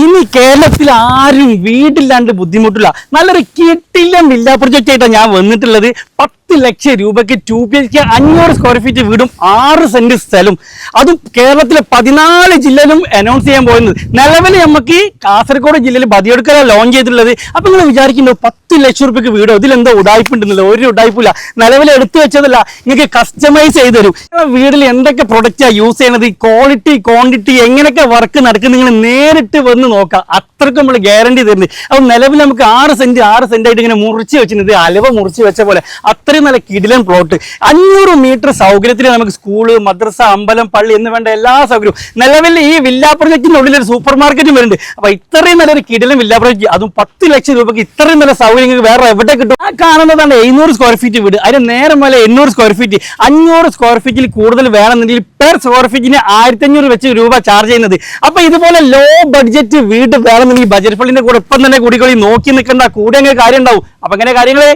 ഇനി കേരളത്തിൽ ആരും വീടില്ലാണ്ട് ബുദ്ധിമുട്ടില്ല. നല്ലൊരു കിട്ടില്ല വില്ല പ്രൊജക്റ്റ് ആയിട്ടാണ് ഞാൻ വന്നിട്ടുള്ളത്. 10 ലക്ഷം രൂപയ്ക്ക് 2BHK 500 സ്ക്വയർ ഫീറ്റ് വീടും 6 സെന്റ് സ്ഥലം, അതും കേരളത്തിലെ 14 ജില്ലയിലും അനൗൺസ് ചെയ്യാൻ പോകുന്നത്. നിലവിൽ നമുക്ക് കാസർഗോഡ് ജില്ലയിൽ ബദിയടുക്കലാണ് ലോഞ്ച് ചെയ്തിട്ടുള്ളത്. അപ്പൊ നിങ്ങൾ വിചാരിക്കുന്നു 10 ലക്ഷം രൂപയ്ക്ക് വീടോ, ഇതിലെന്തോ ഉടായ്പുണ്ടെന്നില്ല. ഒരു ഉടായ്പില്ല. നിലവിൽ എടുത്തു വെച്ചതല്ല, നിങ്ങൾക്ക് കസ്റ്റമൈസ് ചെയ്ത് തരും. വീട്ടിൽ എന്തൊക്കെ പ്രൊഡക്റ്റാണ് യൂസ് ചെയ്യണത്, ക്വാളിറ്റി ക്വാണ്ടിറ്റി എങ്ങനെയൊക്കെ വർക്ക് നടക്കുന്നത് നിങ്ങൾ നേരിട്ട് വന്ന് നോക്കാം. അത്രയ്ക്ക് നമ്മൾ ഗ്യാരണ്ടി തരുന്നത്. അപ്പോൾ നിലവിൽ നമുക്ക് 6 സെന്റ് ആയിട്ട് ഇങ്ങനെ മുറിച്ച് വെച്ചിട്ടുണ്ട്, അലവ മുറിച്ച് വെച്ച പോലെ. അത്രയും നല്ല കിടിലൻ പ്ലോട്ട്. 500 മീറ്റർ സൗകര്യത്തിൽ നമുക്ക് സ്കൂള്, മദ്രസ, അമ്പലം, പള്ളി എന്ന് വേണ്ട എല്ലാ സൗകര്യവും. നിലവിൽ ഈ വില്ല പ്രൊജക്റ്റിന്റെ ഉള്ളിൽ ഒരു സൂപ്പർ മാർക്കറ്റും വരുന്നുണ്ട്. അപ്പൊ ഇത്രയും നല്ലൊരു കിടിലൻ വില്ല പ്രൊജക്റ്റ്, അതും 10 ലക്ഷം രൂപയ്ക്ക് ഇത്രയും നല്ല സൗകര്യങ്ങൾ വേറെ എവിടെ കിട്ടും? ആ കാണുന്നതാണ് 700 സ്ക്വയർ ഫീറ്റ് വീട്. അതിന് നേരെ മേലെ 800 സ്ക്വയർ ഫീറ്റ്. 500 സ്ക്വയർ ഫീറ്റിൽ കൂടുതൽ വേണമെന്നുണ്ടെങ്കിൽ പെർ സ്ക്വയർ ഫീറ്റിന് 1500 വെച്ച് രൂപ ചാർജ് ചെയ്യുന്നത്. അപ്പൊ ഇതുപോലെ ലോ ബഡ്ജറ്റ് വീട് വേണമെന്നുണ്ടെങ്കിൽ ബജറ്റ് ഫണ്ടിന്റെ കൂടെ ഇപ്പം തന്നെ കൂടിക്കളി നോക്കി നിൽക്കേണ്ട, കൂടെ അങ്ങനെ കാര്യം ഉണ്ടാവും. അപ്പൊ അങ്ങനെ കാര്യങ്ങളെ